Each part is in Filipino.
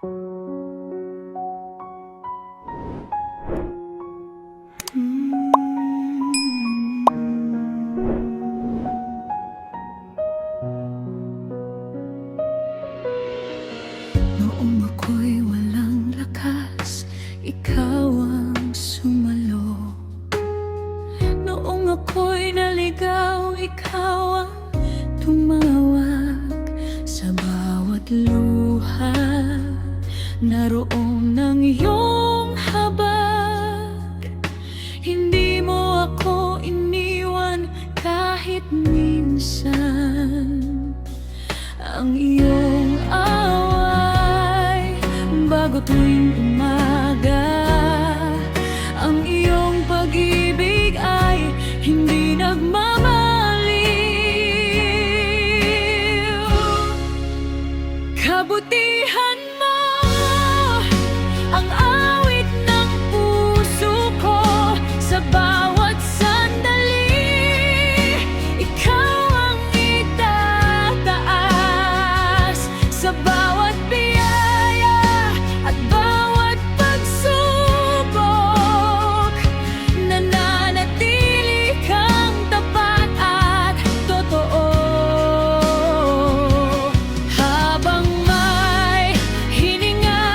Noong ako'y walang lakas, ikaw ang sumalo. Noong ako'y naligaw, ikaw ang tumawag. Sa bawat luha, naroon ang iyong habag. Hindi mo ako iniwan kahit minsan. Ang iyong away bago tuwing umaga, ang iyong pag-ibig ay hindi nagmamaliw. Kabutihan mo ang awit ng puso ko. Sa bawat sandali, ikaw ang itataas. Sa bawat biyaya at bawat pagsubok, nananatili kang tapat at totoo. Habang may hininga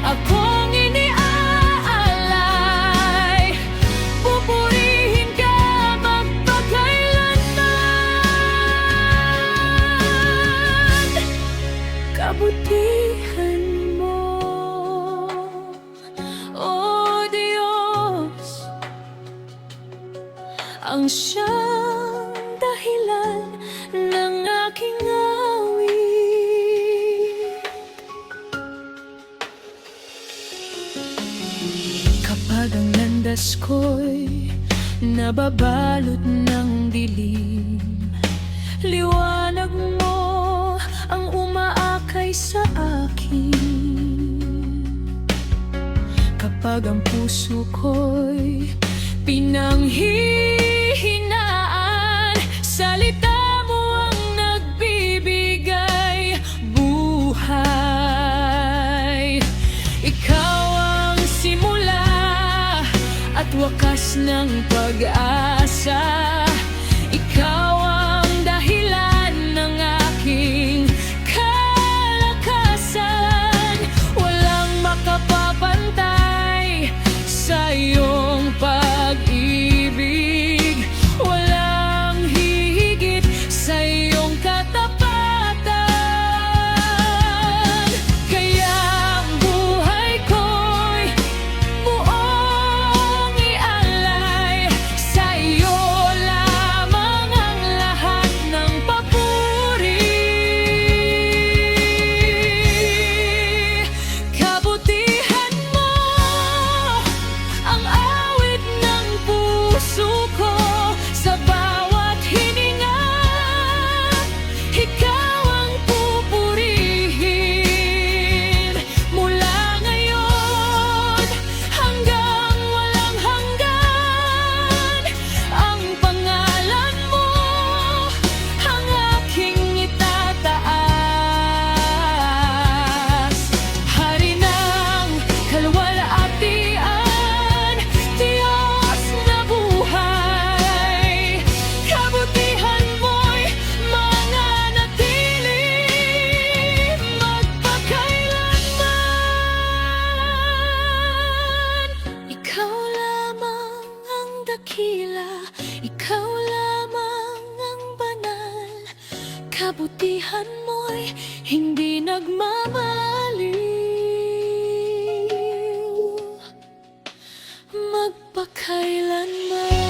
akong iniaalay, pupurihin ka magpakailanman. Kabutihan mo, O Diyos, ang siyang dahilan ng aking awit. Kapag ang landas ko'y nababalot ng dilim, liwanag mo ang umaakay sa akin. Kapag ang puso ko'y pinanghihinaan, salita mo ang nagbibigay buhay. Ikaw ang simula at wakas ng pag-asa. Ikaw ang dahilan ng aking kalakasan. Walang makapapantay sa iyong pag-ibig. Walang hihigit sa iyong katapatan. Kaya ang buhay ko'y buong ialay. Sa iyo lamang ang lahat ng papuri. Kabutihan mo ang awit ng puso ko. Sa bawat hininga, ikaw ang pupurihin. Mula ngayon hanggang walang hanggan, ang pangalan mo ang aking itataas. Hari ng kaluwalhatian, Diyos na buhay. Kabutihan mo'y mananatili magpakailanman. Ikaw lamang ang dakila, ikaw lamang ang banal. Kabutihan mo'y hindi nagmamaliw magpakailanman.